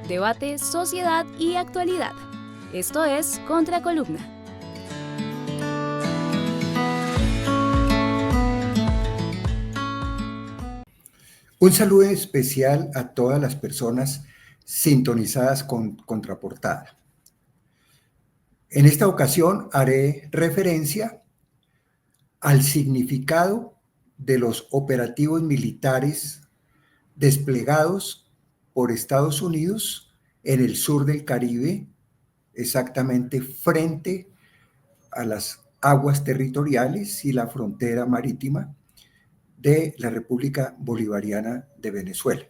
debate, sociedad y actualidad. Esto es Contracolumna. Un saludo especial a todas las personas sintonizadas con Contraportada. En esta ocasión haré referencia al significado de los operativos militares desplegados por Estados Unidos en el sur del Caribe, exactamente frente a las aguas territoriales y la frontera marítima de la República Bolivariana de Venezuela.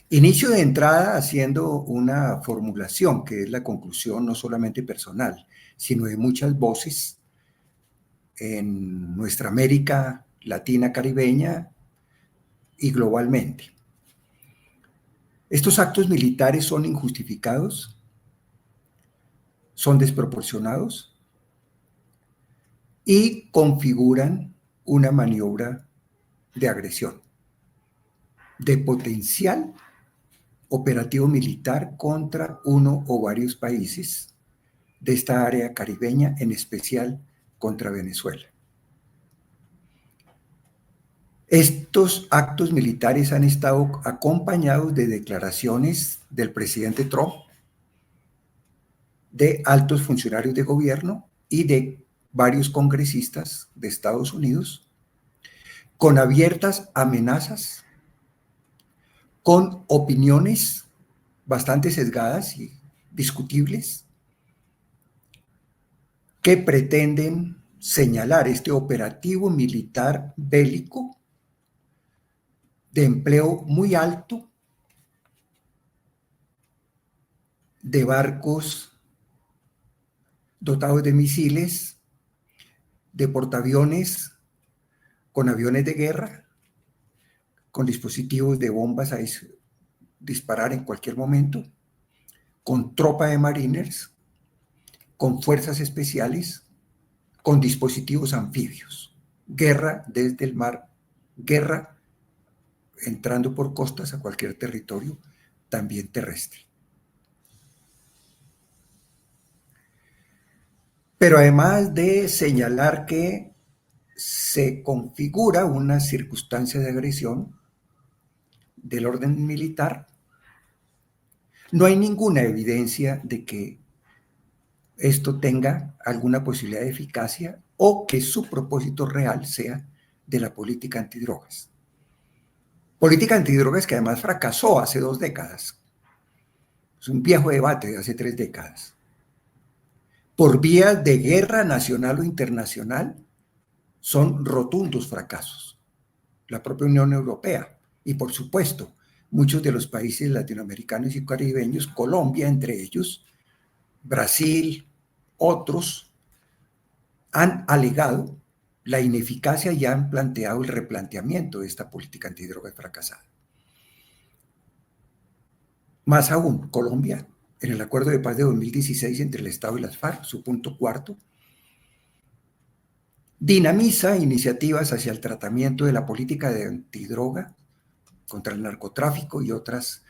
Inicio de entrada haciendo una formulación que es la conclusión no solamente personal, sino de muchas voces en nuestra América Latina caribeña y globalmente. Estos actos militares son injustificados, son desproporcionados y configuran una maniobra de agresión, de potencial operativo militar contra uno o varios países de esta área caribeña, en especial contra Venezuela. Estos actos militares han estado acompañados de declaraciones del presidente Trump, de altos funcionarios de gobierno y de varios congresistas de Estados Unidos, con abiertas amenazas, con opiniones bastante sesgadas y discutibles, que pretenden señalar este operativo militar bélico de empleo muy alto de barcos dotados de misiles, de portaaviones con aviones de guerra, con dispositivos de bombas a disparar en cualquier momento, con tropa de marines, con fuerzas especiales, con dispositivos anfibios, guerra desde el mar, guerra entrando por costas a cualquier territorio, también terrestre. Pero además de señalar que se configura una circunstancia de agresión del orden militar, no hay ninguna evidencia de que esto tenga alguna posibilidad de eficacia o que su propósito real sea de la política antidrogas. Política antidrogas que además fracasó hace 2 décadas. Es un viejo debate de hace 3 décadas. Por vías de guerra nacional o internacional, son rotundos fracasos. La propia Unión Europea y, por supuesto, muchos de los países latinoamericanos y caribeños, Colombia entre ellos, Brasil, otros, han alegado la ineficacia y han planteado el replanteamiento de esta política antidroga fracasada. Más aún, Colombia, en el acuerdo de paz de 2016 entre el Estado y las FARC, su punto 4, dinamiza iniciativas hacia el tratamiento de la política de antidroga contra el narcotráfico y otras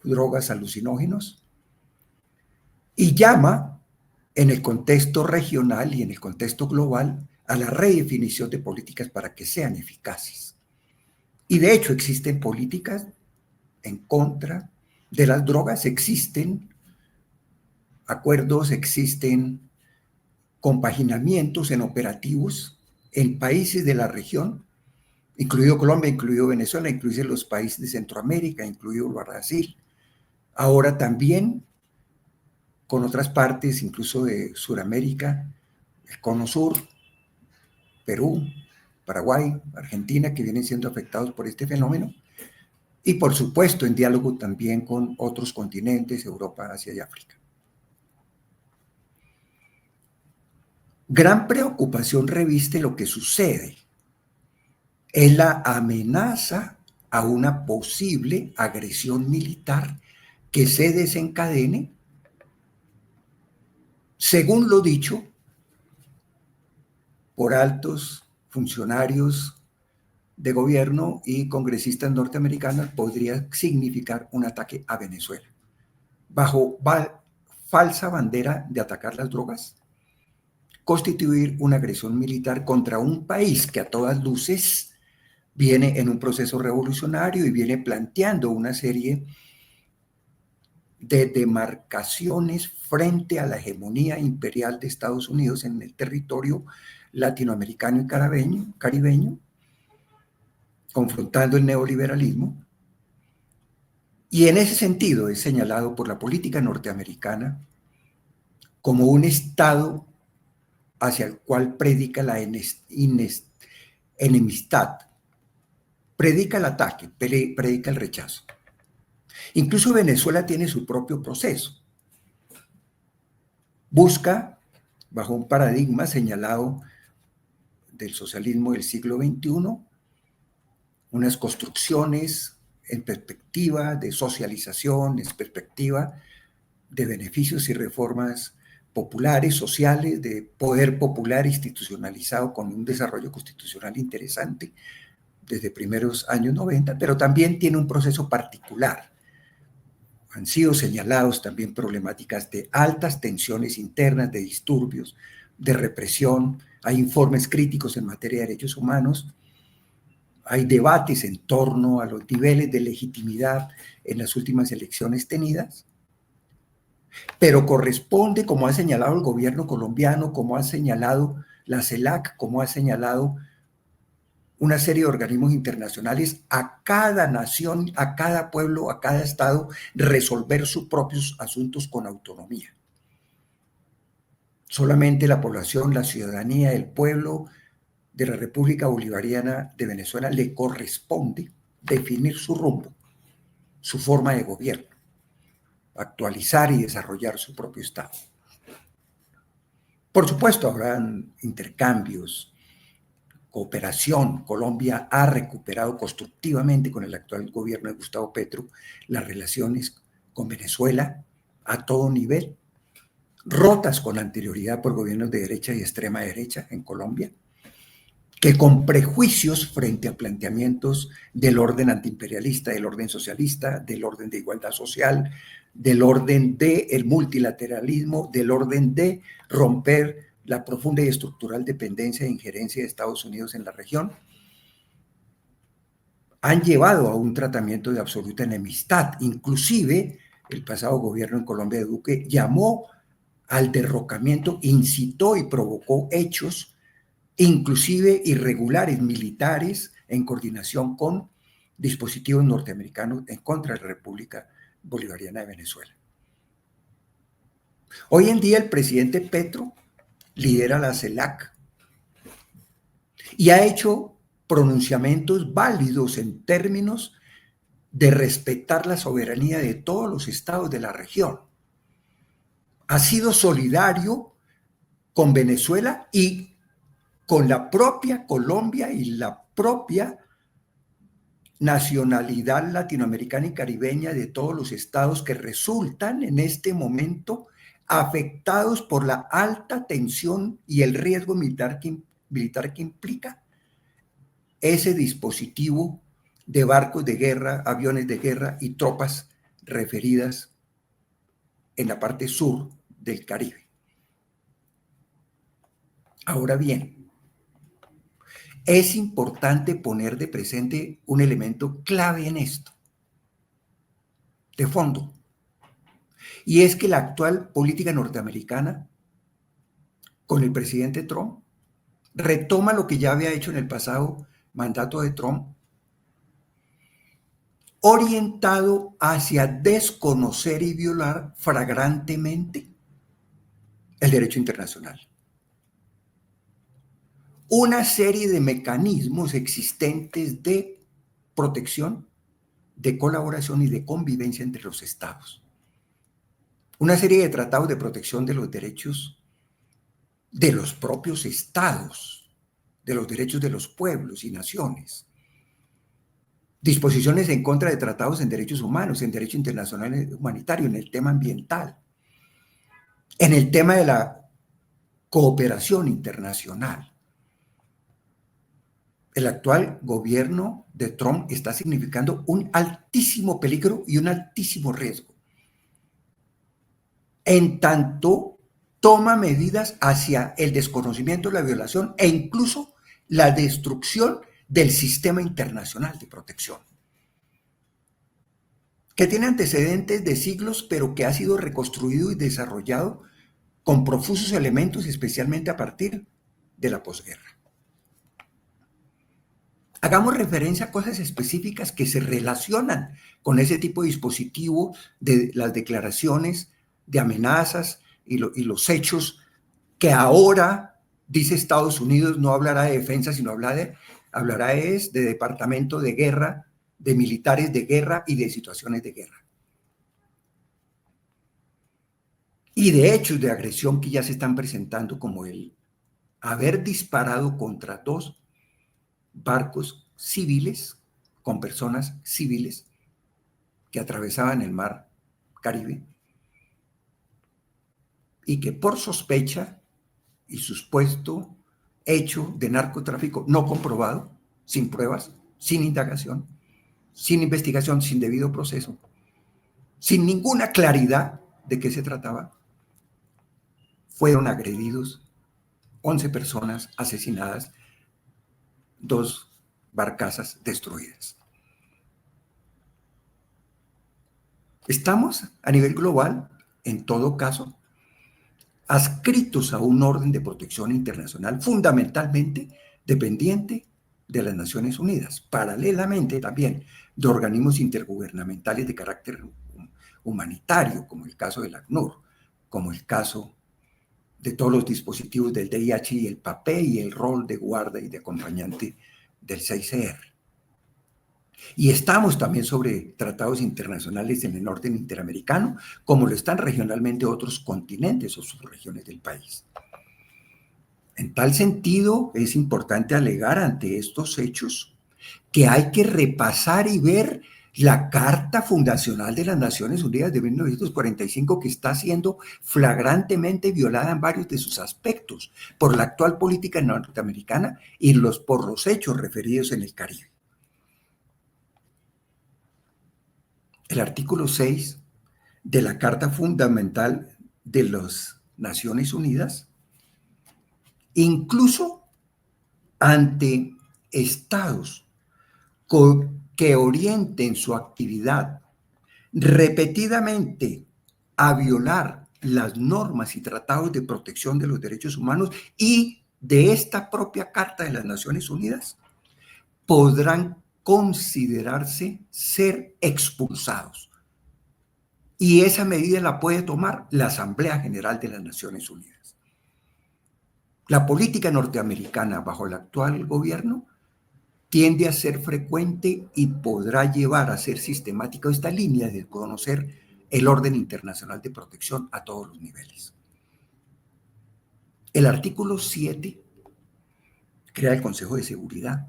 drogas alucinógenos, y llama en el contexto regional y en el contexto global a la redefinición de políticas para que sean eficaces. Y de hecho existen políticas en contra de las drogas, existen acuerdos, existen compaginamientos en operativos en países de la región, incluido Colombia, incluido Venezuela, incluido los países de Centroamérica, incluido Brasil, ahora también con otras partes, incluso de Sudamérica, el Cono Sur, Perú, Paraguay, Argentina, que vienen siendo afectados por este fenómeno, y por supuesto en diálogo también con otros continentes, Europa, Asia y África. Gran preocupación reviste lo que sucede. Es la amenaza a una posible agresión militar que se desencadene, según lo dicho por altos funcionarios de gobierno y congresistas norteamericanos podría significar un ataque a Venezuela. Bajo falsa bandera de atacar las drogas, constituir una agresión militar contra un país que a todas luces viene en un proceso revolucionario y viene planteando una serie de demarcaciones frente a la hegemonía imperial de Estados Unidos en el territorio latinoamericano y caribeño, confrontando el neoliberalismo. Y en ese sentido es señalado por la política norteamericana como un Estado hacia el cual predica la enemistad, predica el ataque, predica el rechazo. Incluso Venezuela tiene su propio proceso. Busca, bajo un paradigma señalado del socialismo del siglo XXI, unas construcciones en perspectiva de socialización, en perspectiva de beneficios y reformas populares, sociales, de poder popular institucionalizado con un desarrollo constitucional interesante desde primeros años 90, pero también tiene un proceso particular. Han sido señalados también problemáticas de altas tensiones internas, de disturbios, de represión. Hay informes críticos en materia de derechos humanos. Hay debates en torno a los niveles de legitimidad en las últimas elecciones tenidas. Pero corresponde, como ha señalado el gobierno colombiano, como ha señalado la CELAC, como ha señalado una serie de organismos internacionales, a cada nación, a cada pueblo, a cada estado, resolver sus propios asuntos con autonomía. Solamente la población, la ciudadanía, el pueblo de la República Bolivariana de Venezuela le corresponde definir su rumbo, su forma de gobierno, actualizar y desarrollar su propio estado. Por supuesto, habrán intercambios, cooperación. Colombia ha recuperado constructivamente con el actual gobierno de Gustavo Petro las relaciones con Venezuela a todo nivel, rotas con anterioridad por gobiernos de derecha y extrema derecha en Colombia, que con prejuicios frente a planteamientos del orden antiimperialista, del orden socialista, del orden de igualdad social, del orden del multilateralismo, del orden de romper la profunda y estructural dependencia e injerencia de Estados Unidos en la región, han llevado a un tratamiento de absoluta enemistad. Inclusive, el pasado gobierno en Colombia de Duque llamó al derrocamiento, incitó y provocó hechos, inclusive irregulares militares, en coordinación con dispositivos norteamericanos en contra de la República Bolivariana de Venezuela. Hoy en día el presidente Petro lidera la CELAC y ha hecho pronunciamientos válidos en términos de respetar la soberanía de todos los estados de la región. Ha sido solidario con Venezuela y con la propia Colombia y la propia nacionalidad latinoamericana y caribeña de todos los estados que resultan en este momento afectados por la alta tensión y el riesgo militar que implica ese dispositivo de barcos de guerra, aviones de guerra y tropas referidas en la parte sur del Caribe. Ahora bien, es importante poner de presente un elemento clave en esto, de fondo, y es que la actual política norteamericana, con el presidente Trump, retoma lo que ya había hecho en el pasado mandato de Trump, orientado hacia desconocer y violar flagrantemente el derecho internacional. Una serie de mecanismos existentes de protección, de colaboración y de convivencia entre los estados. Una serie de tratados de protección de los derechos de los propios estados, de los derechos de los pueblos y naciones. Disposiciones en contra de tratados en derechos humanos, en derecho internacional humanitario, en el tema ambiental, en el tema de la cooperación internacional. el actual gobierno de Trump está significando un altísimo peligro y un altísimo riesgo, en tanto toma medidas hacia el desconocimiento, la violación e incluso la destrucción del sistema internacional de protección, que tiene antecedentes de siglos, pero que ha sido reconstruido y desarrollado con profusos elementos, especialmente a partir de la posguerra. Hagamos referencia a cosas específicas que se relacionan con ese tipo de dispositivo de las declaraciones de amenazas y los hechos que ahora, dice Estados Unidos, no hablará de defensa, sino hablará es de departamento de guerra, de militares de guerra y de situaciones de guerra. Y de hechos de agresión que ya se están presentando, como el haber disparado contra 2 barcos civiles con personas civiles que atravesaban el mar Caribe y que por sospecha y supuesto hecho de narcotráfico no comprobado, sin pruebas, sin indagación, sin investigación, sin debido proceso, sin ninguna claridad de qué se trataba, fueron agredidos 11 personas asesinadas, 2 barcazas destruidas. Estamos a nivel global, en todo caso, adscritos a un orden de protección internacional fundamentalmente dependiente de las Naciones Unidas, paralelamente también de organismos intergubernamentales de carácter humanitario, como el caso del ACNUR, como el caso de todos los dispositivos del DIH y el papel y el rol de guarda y de acompañante del 6CR. Y estamos también sobre tratados internacionales en el orden interamericano, como lo están regionalmente otros continentes o subregiones del país. En tal sentido, es importante alegar ante estos hechos que hay que repasar y ver la Carta Fundacional de las Naciones Unidas de 1945, que está siendo flagrantemente violada en varios de sus aspectos por la actual política norteamericana y por los hechos referidos en el Caribe. El artículo 6 de la Carta Fundamental de las Naciones Unidas, incluso ante estados que orienten su actividad repetidamente a violar las normas y tratados de protección de los derechos humanos y de esta propia Carta de las Naciones Unidas, podrán considerarse ser expulsados. Y esa medida la puede tomar la Asamblea General de las Naciones Unidas. La política norteamericana bajo el actual gobierno tiende a ser frecuente y podrá llevar a ser sistemática esta línea de conocer el orden internacional de protección a todos los niveles. El artículo 7 crea el Consejo de Seguridad.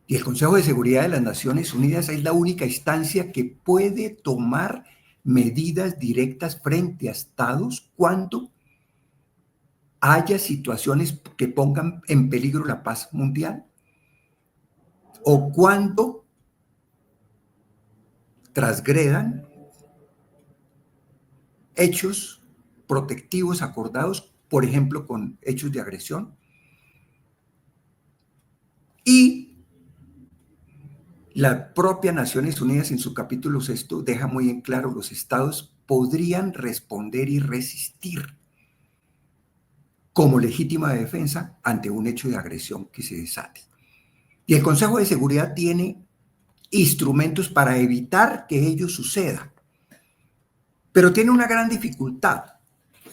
Y el Consejo de Seguridad de las Naciones Unidas es la única instancia que puede tomar medidas directas frente a estados cuando haya situaciones que pongan en peligro la paz mundial o cuando transgredan hechos protectivos acordados, por ejemplo, con hechos de agresión. Y la propia Naciones Unidas en su capítulo 6 deja muy en claro: los estados podrían responder y resistir como legítima defensa ante un hecho de agresión que se desate. Y el Consejo de Seguridad tiene instrumentos para evitar que ello suceda, pero tiene una gran dificultad.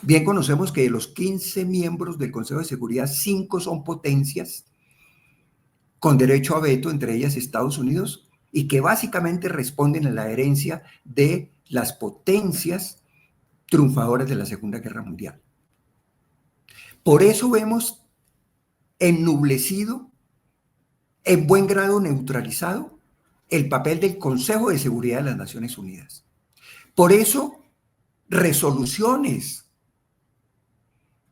Bien conocemos que de los 15 miembros del Consejo de Seguridad, 5 son potencias con derecho a veto, entre ellas Estados Unidos, y que básicamente responden a la herencia de las potencias triunfadoras de la Segunda Guerra Mundial. Por eso vemos ennublecido, en buen grado neutralizado, el papel del Consejo de Seguridad de las Naciones Unidas. Por eso, resoluciones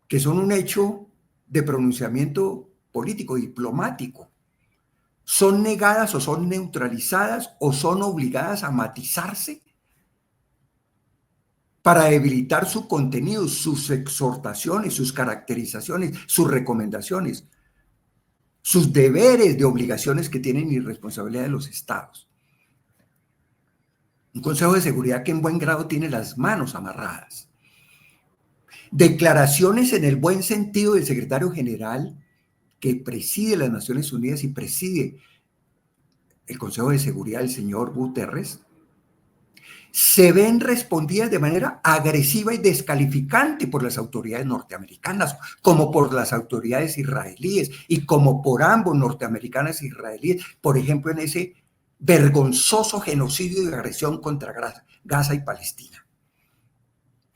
que son un hecho de pronunciamiento político, diplomático, son negadas o son neutralizadas o son obligadas a matizarse para debilitar su contenido, sus exhortaciones, sus caracterizaciones, sus recomendaciones, sus deberes de obligaciones que tienen y responsabilidad de los estados. Un Consejo de Seguridad que en buen grado tiene las manos amarradas. Declaraciones en el buen sentido del secretario general que preside las Naciones Unidas y preside el Consejo de Seguridad, el señor Guterres, se ven respondidas de manera agresiva y descalificante por las autoridades norteamericanas, como por las autoridades israelíes y como por ambos, norteamericanas e israelíes, por ejemplo, en ese vergonzoso genocidio y agresión contra Gaza y Palestina.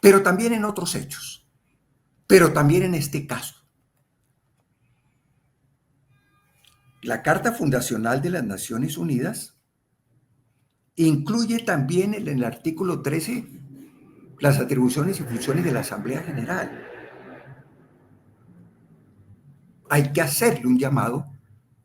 Pero también en otros hechos, pero también en este caso. La Carta Fundacional de las Naciones Unidas incluye también en el artículo 13 las atribuciones y funciones de la Asamblea General. Hay que hacerle un llamado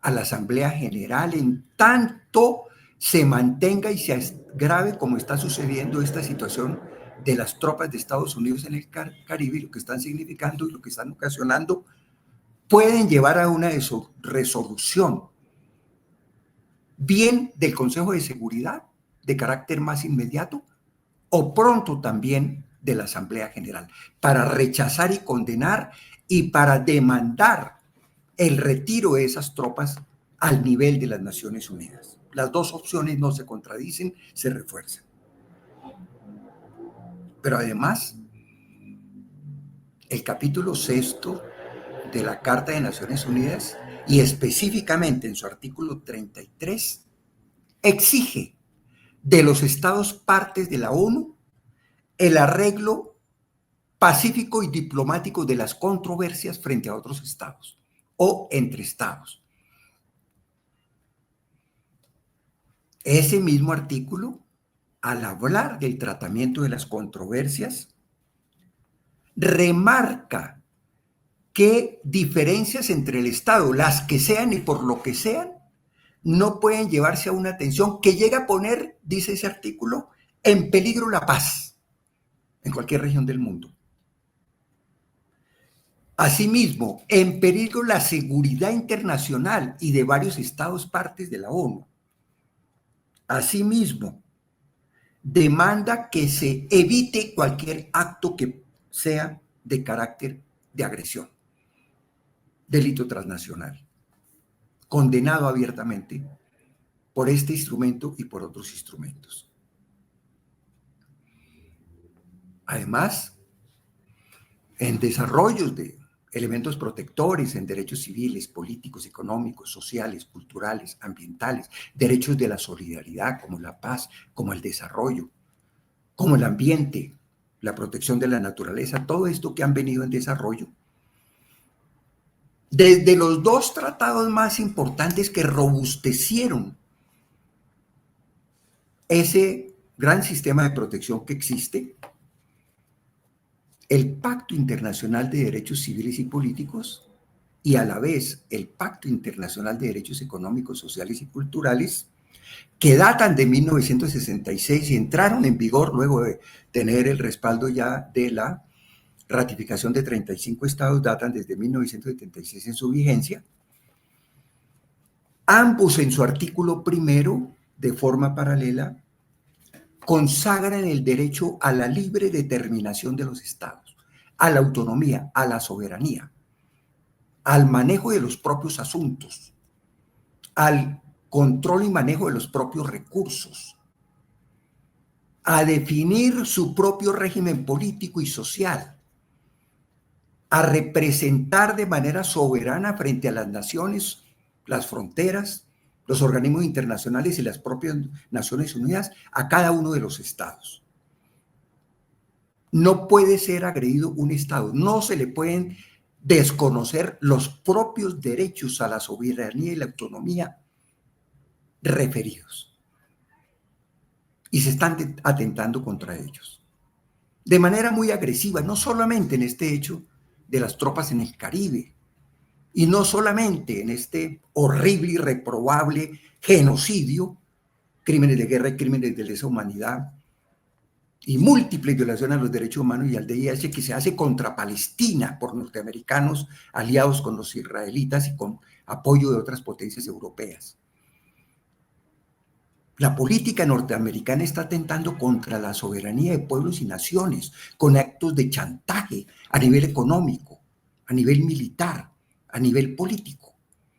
a la Asamblea General en tanto se mantenga y se agrave como está sucediendo esta situación de las tropas de Estados Unidos en el Caribe, lo que están significando y lo que están ocasionando, pueden llevar a una resolución bien del Consejo de Seguridad de carácter más inmediato o pronto también de la Asamblea General, para rechazar y condenar y para demandar el retiro de esas tropas al nivel de las Naciones Unidas. Las dos opciones no se contradicen, se refuerzan. Pero además, el capítulo 6 de la Carta de Naciones Unidas, y específicamente en su artículo 33, exige de los estados partes de la ONU el arreglo pacífico y diplomático de las controversias frente a otros estados o entre estados. Ese mismo artículo, al hablar del tratamiento de las controversias, remarca que diferencias entre el Estado, las que sean y por lo que sean, no pueden llevarse a una tensión que llega a poner, dice ese artículo, en peligro la paz en cualquier región del mundo. Asimismo, en peligro la seguridad internacional y de varios estados partes de la ONU. Asimismo, demanda que se evite cualquier acto que sea de carácter de agresión, delito transnacional, condenado abiertamente por este instrumento y por otros instrumentos. Además, en desarrollos de elementos protectores en derechos civiles, políticos, económicos, sociales, culturales, ambientales, derechos de la solidaridad como la paz, como el desarrollo, como el ambiente, la protección de la naturaleza, todo esto que han venido en desarrollo. Desde los dos tratados más importantes que robustecieron ese gran sistema de protección que existe, el Pacto Internacional de Derechos Civiles y Políticos y a la vez el Pacto Internacional de Derechos Económicos, Sociales y Culturales, que datan de 1966 y entraron en vigor luego de tener el respaldo ya de la ratificación de 35 estados, datan desde 1976 en su vigencia. Ambos en su artículo primero, de forma paralela, consagran el derecho a la libre determinación de los estados, a la autonomía, a la soberanía, al manejo de los propios asuntos, al control y manejo de los propios recursos, a definir su propio régimen político y social, a representar de manera soberana frente a las naciones, las fronteras, los organismos internacionales y las propias Naciones Unidas a cada uno de los estados. No puede ser agredido un estado, no se le pueden desconocer los propios derechos a la soberanía y la autonomía referidos. Y se están atentando contra ellos. De manera muy agresiva, no solamente en este hecho de las tropas en el Caribe, Y no solamente en este horrible y reprobable genocidio, crímenes de guerra y crímenes de lesa humanidad, y múltiples violaciones a los derechos humanos y al DIH que se hace contra Palestina por norteamericanos aliados con los israelitas y con apoyo de otras potencias europeas. La política norteamericana está atentando contra la soberanía de pueblos y naciones con actos de chantaje a nivel económico, a nivel militar, a nivel político.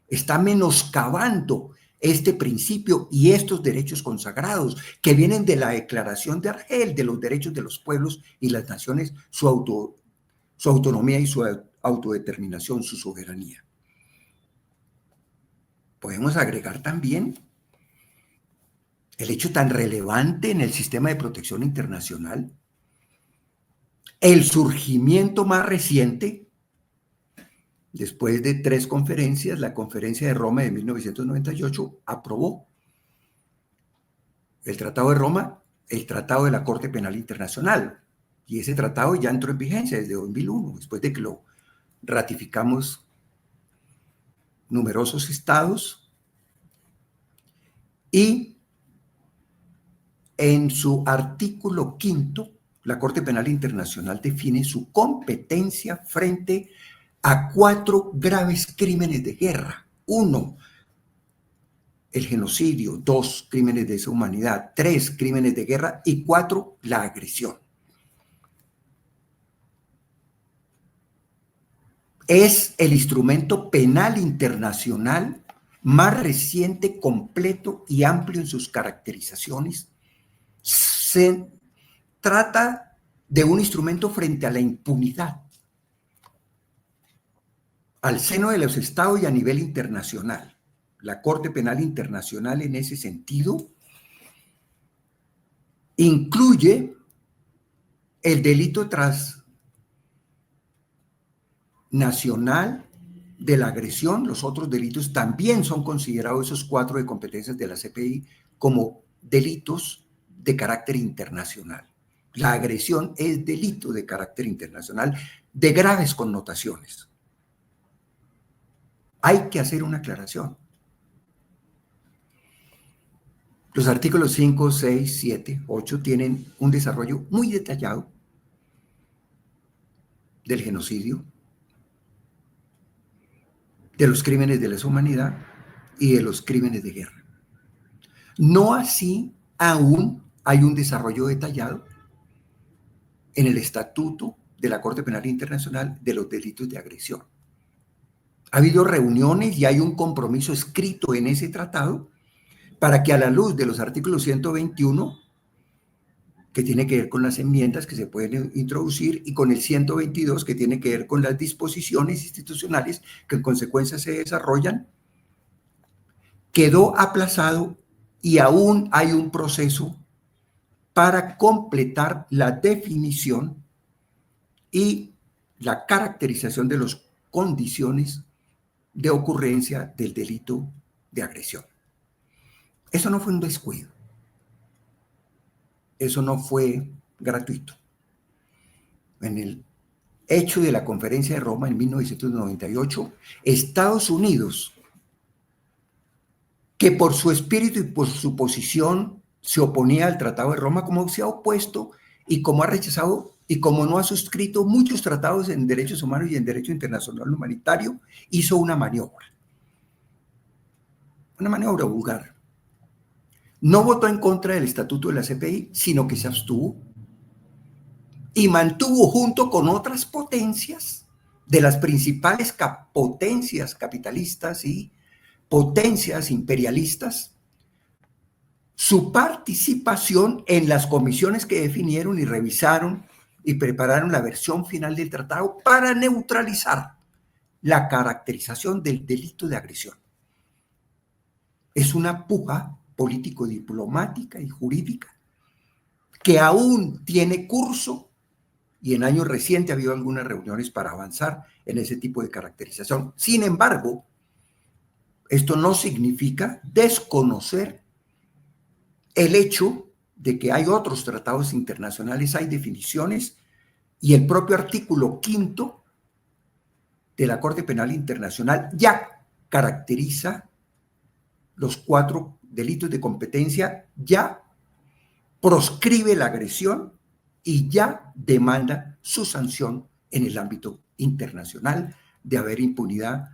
Está menoscabando este principio y estos derechos consagrados que vienen de la Declaración de Argel, de los derechos de los pueblos y las naciones, su autonomía y su autodeterminación, su soberanía. Podemos agregar también el hecho tan relevante en el sistema de protección internacional, el surgimiento más reciente, después de 3 conferencias, la Conferencia de Roma de 1998 aprobó el Tratado de Roma, el Tratado de la Corte Penal Internacional, y ese tratado ya entró en vigencia desde 2001, después de que lo ratificamos numerosos estados, y en su artículo 5, la Corte Penal Internacional define su competencia frente a 4 graves crímenes de guerra. 1, el genocidio. 2, crímenes de lesa humanidad. 3, crímenes de guerra. Y 4, la agresión. Es el instrumento penal internacional más reciente, completo y amplio en sus caracterizaciones. Se trata de un instrumento frente a la impunidad, al seno de los estados y a nivel internacional. La Corte Penal Internacional en ese sentido incluye el delito transnacional de la agresión. Los otros delitos también son considerados, esos 4 de competencias de la CPI, como delitos de carácter internacional. La agresión es delito de carácter internacional de graves connotaciones. Hay que hacer una aclaración. Los artículos 5, 6, 7, 8 tienen un desarrollo muy detallado del genocidio, de los crímenes de lesa humanidad y de los crímenes de guerra. No así aún hay un desarrollo detallado en el Estatuto de la Corte Penal Internacional de los delitos de agresión. Ha habido reuniones y hay un compromiso escrito en ese tratado para que a la luz de los artículos 121, que tiene que ver con las enmiendas que se pueden introducir, y con el 122, que tiene que ver con las disposiciones institucionales que en consecuencia se desarrollan, quedó aplazado y aún hay un proceso para completar la definición y la caracterización de las condiciones de ocurrencia del delito de agresión. Eso no fue un descuido. Eso no fue gratuito. En el hecho de la Conferencia de Roma en 1998, Estados Unidos, que por su espíritu y por su posición se oponía al Tratado de Roma, como se ha opuesto y como ha rechazado y como no ha suscrito muchos tratados en derechos humanos y en derecho internacional humanitario, hizo una maniobra vulgar. No votó en contra del estatuto de la CPI, sino que se abstuvo y mantuvo, junto con otras potencias de las principales potencias capitalistas y potencias imperialistas, su participación en las comisiones que definieron y revisaron y prepararon la versión final del tratado para neutralizar la caracterización del delito de agresión. Es una puja político-diplomática y jurídica que aún tiene curso, y en años recientes ha habido algunas reuniones para avanzar en ese tipo de caracterización. Sin embargo, esto no significa desconocer el hecho de que hay otros tratados internacionales, hay definiciones, y el propio artículo 5 de la Corte Penal Internacional ya caracteriza los 4 delitos de competencia, ya proscribe la agresión y ya demanda su sanción en el ámbito internacional. De haber impunidad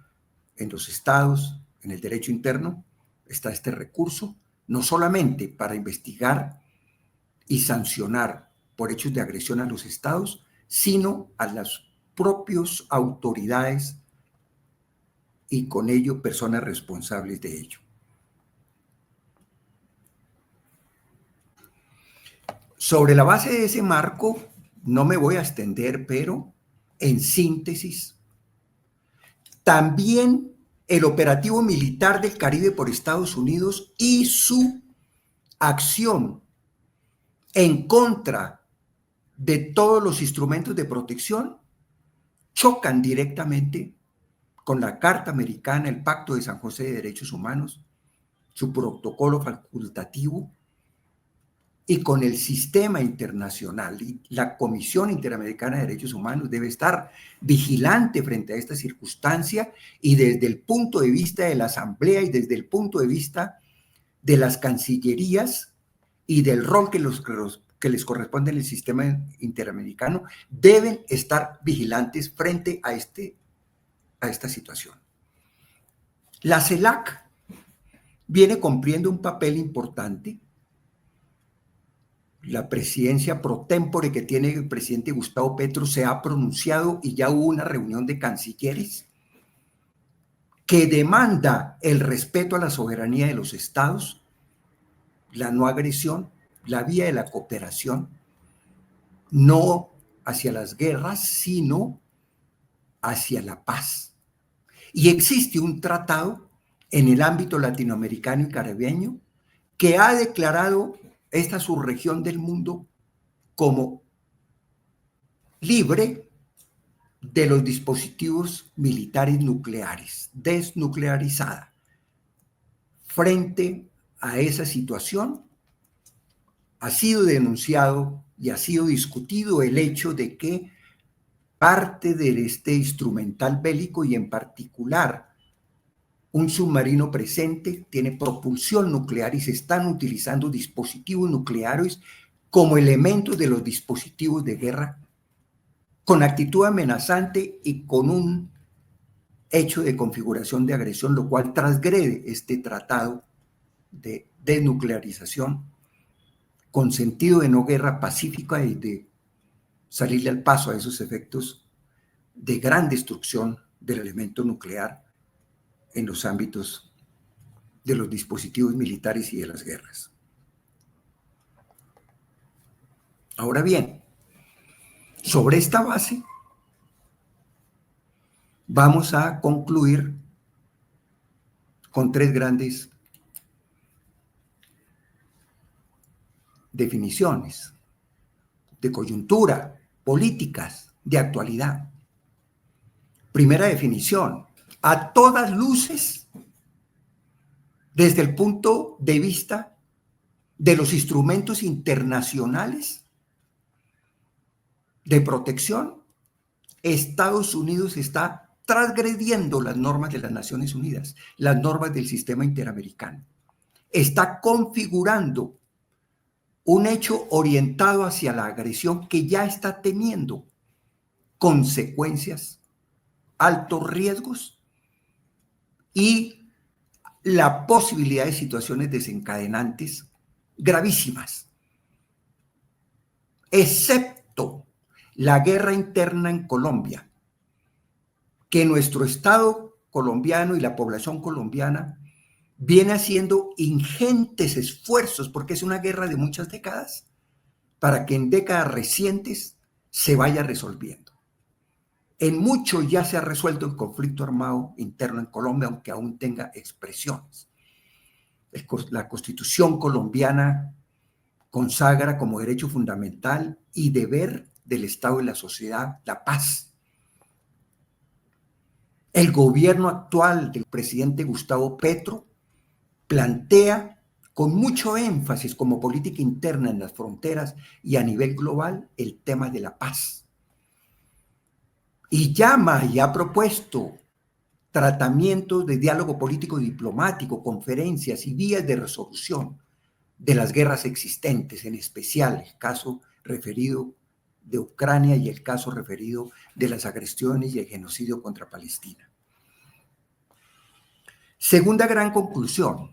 en los estados, en el derecho interno, está este recurso, no solamente para investigar y sancionar por hechos de agresión a los estados, sino a las propias autoridades y con ello personas responsables de ello. Sobre la base de ese marco, no me voy a extender, pero en síntesis, también el operativo militar del Caribe por Estados Unidos y su acción en contra de todos los instrumentos de protección chocan directamente con la Carta Americana, el Pacto de San José de Derechos Humanos, su protocolo facultativo, y con el sistema internacional. Y la Comisión Interamericana de Derechos Humanos debe estar vigilante frente a esta circunstancia, y desde el punto de vista de la Asamblea y desde el punto de vista de las cancillerías y del rol que les corresponde en el sistema interamericano, deben estar vigilantes frente a esta situación. La CELAC viene cumpliendo un papel importante. La presidencia pro tempore que tiene el presidente Gustavo Petro se ha pronunciado y ya hubo una reunión de cancilleres que demanda el respeto a la soberanía de los estados, la no agresión, la vía de la cooperación, no hacia las guerras, sino hacia la paz. Y existe un tratado en el ámbito latinoamericano y caribeño que ha declarado esta subregión del mundo como libre de los dispositivos militares nucleares, desnuclearizada. Frente a esa situación, ha sido denunciado y ha sido discutido el hecho de que parte de este instrumental bélico, y en particular un submarino presente, tiene propulsión nuclear y se están utilizando dispositivos nucleares como elementos de los dispositivos de guerra, con actitud amenazante y con un hecho de configuración de agresión, lo cual transgrede este tratado de desnuclearización con sentido de no guerra pacífica y de salirle al paso a esos efectos de gran destrucción del elemento nuclear en los ámbitos de los dispositivos militares y de las guerras. Ahora bien, sobre esta base vamos a concluir con 3 grandes definiciones de coyuntura, políticas, de actualidad. Primera definición: a todas luces, desde el punto de vista de los instrumentos internacionales de protección, Estados Unidos está transgrediendo las normas de las Naciones Unidas, las normas del sistema interamericano. Está configurando un hecho orientado hacia la agresión que ya está teniendo consecuencias, altos riesgos y la posibilidad de situaciones desencadenantes gravísimas, excepto la guerra interna en Colombia, que nuestro Estado colombiano y la población colombiana viene haciendo ingentes esfuerzos, porque es una guerra de muchas décadas, para que en décadas recientes se vaya resolviendo. En mucho ya se ha resuelto el conflicto armado interno en Colombia, aunque aún tenga expresiones. La Constitución colombiana consagra como derecho fundamental y deber del Estado y la sociedad la paz. El gobierno actual del presidente Gustavo Petro plantea con mucho énfasis como política interna en las fronteras y a nivel global el tema de la paz. y llama y ha propuesto tratamientos de diálogo político diplomático, conferencias y vías de resolución de las guerras existentes, en especial el caso referido de Ucrania y el caso referido de las agresiones y el genocidio contra Palestina. Segunda gran conclusión.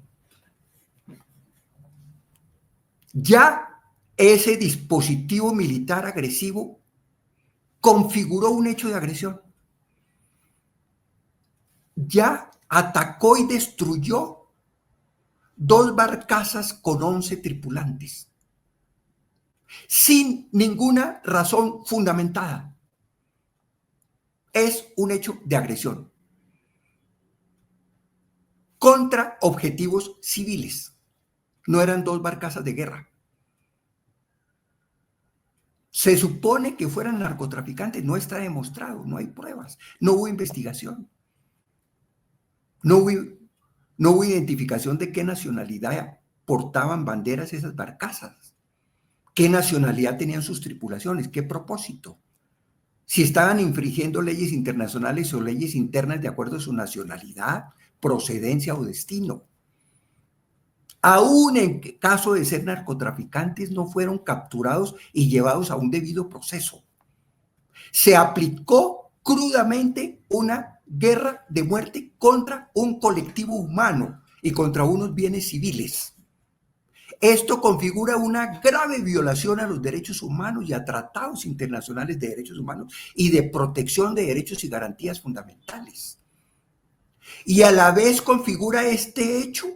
Ya ese dispositivo militar agresivo configuró un hecho de agresión. Ya atacó y destruyó 2 barcazas con 11 tripulantes, sin ninguna razón fundamentada. Es un hecho de agresión contra objetivos civiles. No eran 2 barcazas de guerra. Se supone que fueran narcotraficantes, no está demostrado, no hay pruebas, no hubo investigación, no hubo identificación de qué nacionalidad portaban banderas esas barcazas, qué nacionalidad tenían sus tripulaciones, qué propósito, si estaban infringiendo leyes internacionales o leyes internas de acuerdo a su nacionalidad, procedencia o destino. Aún en caso de ser narcotraficantes, no fueron capturados y llevados a un debido proceso. Se aplicó crudamente una guerra de muerte contra un colectivo humano y contra unos bienes civiles. Esto configura una grave violación a los derechos humanos y a tratados internacionales de derechos humanos y de protección de derechos y garantías fundamentales. Y a la vez configura este hecho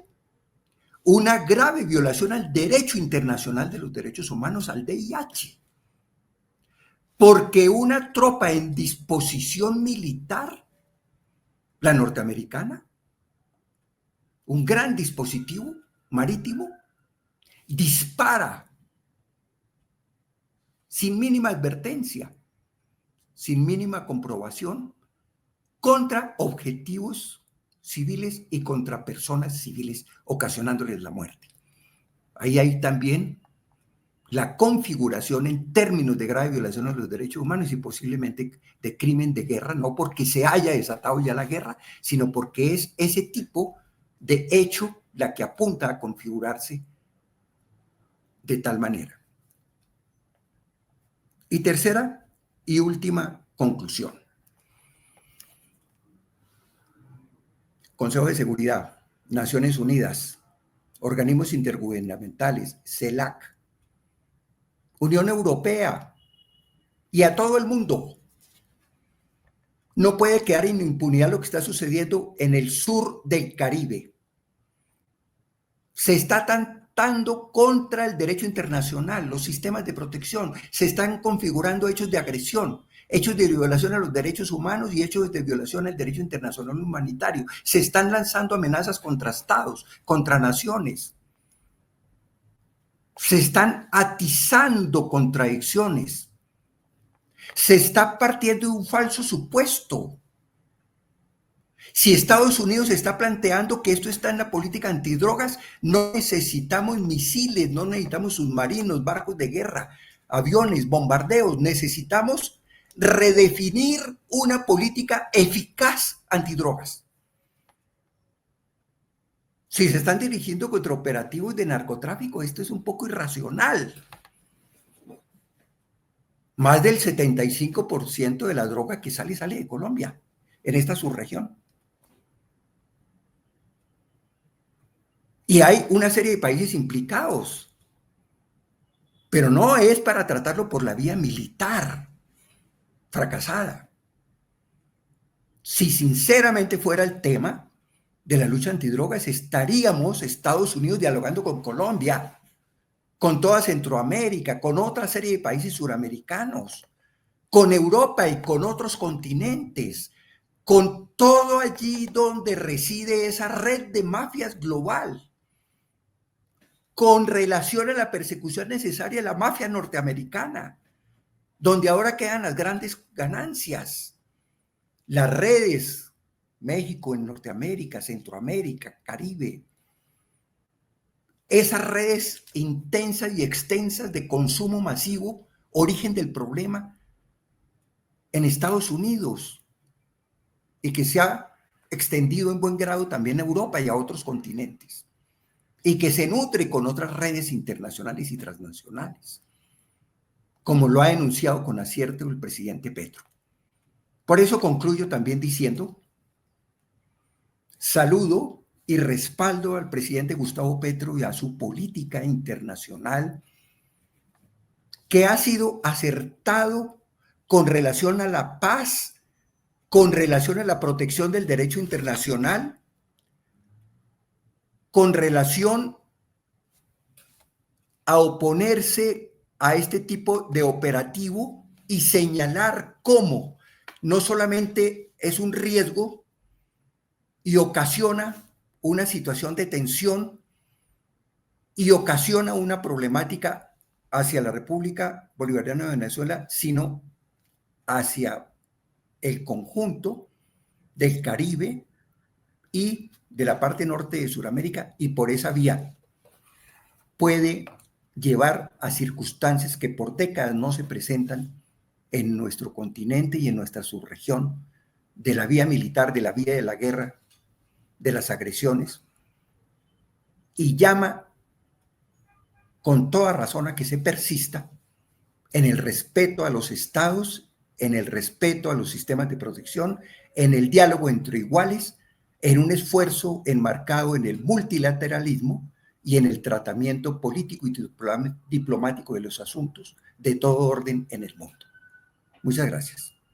una grave violación al derecho internacional de los derechos humanos, al DIH. Porque una tropa en disposición militar, la norteamericana, un gran dispositivo marítimo, dispara sin mínima advertencia, sin mínima comprobación, contra objetivos civiles y contra personas civiles, ocasionándoles la muerte. Ahí hay también la configuración en términos de grave violación a los derechos humanos y posiblemente de crimen de guerra, no porque se haya desatado ya la guerra, sino porque es ese tipo de hecho la que apunta a configurarse de tal manera. Y tercera y última conclusión. Consejo de Seguridad, Naciones Unidas, organismos intergubernamentales, CELAC, Unión Europea y a todo el mundo. No puede quedar en impunidad lo que está sucediendo en el sur del Caribe. Se está atentando contra el derecho internacional, los sistemas de protección, se están configurando hechos de agresión, hechos de violación a los derechos humanos y hechos de violación al derecho internacional humanitario. Se están lanzando amenazas contra estados, contra naciones. Se están atizando contradicciones. Se está partiendo de un falso supuesto. Si Estados Unidos está planteando que esto está en la política antidrogas, no necesitamos misiles, no necesitamos submarinos, barcos de guerra, aviones, bombardeos. Necesitamos redefinir una política eficaz antidrogas. Si se están dirigiendo contra operativos de narcotráfico, esto es un poco irracional. Más del 75% de la droga que sale de Colombia, en esta subregión. Y hay una serie de países implicados, pero no es para tratarlo por la vía militar, fracasada. Si sinceramente fuera el tema de la lucha antidrogas, estaríamos Estados Unidos dialogando con Colombia, con toda Centroamérica, con otra serie de países suramericanos, con Europa y con otros continentes, con todo allí donde reside esa red de mafias global, con relación a la persecución necesaria a la mafia norteamericana, donde ahora quedan las grandes ganancias, las redes, México en Norteamérica, Centroamérica, Caribe, esas redes intensas y extensas de consumo masivo, origen del problema, en Estados Unidos y que se ha extendido en buen grado también a Europa y a otros continentes, y que se nutre con otras redes internacionales y transnacionales, como lo ha denunciado con acierto el presidente Petro. Por eso concluyo también diciendo, saludo y respaldo al presidente Gustavo Petro y a su política internacional, que ha sido acertado con relación a la paz, con relación a la protección del derecho internacional, con relación a oponerse a este tipo de operativo y señalar cómo no solamente es un riesgo y ocasiona una situación de tensión y ocasiona una problemática hacia la República Bolivariana de Venezuela, sino hacia el conjunto del Caribe y de la parte norte de Sudamérica, y por esa vía puede llevar a circunstancias que por décadas no se presentan en nuestro continente y en nuestra subregión, de la vía militar, de la vía de la guerra, de las agresiones, y llama con toda razón a que se persista en el respeto a los estados, en el respeto a los sistemas de protección, en el diálogo entre iguales, en un esfuerzo enmarcado en el multilateralismo y en el tratamiento político y diplomático de los asuntos de todo orden en el mundo. Muchas gracias.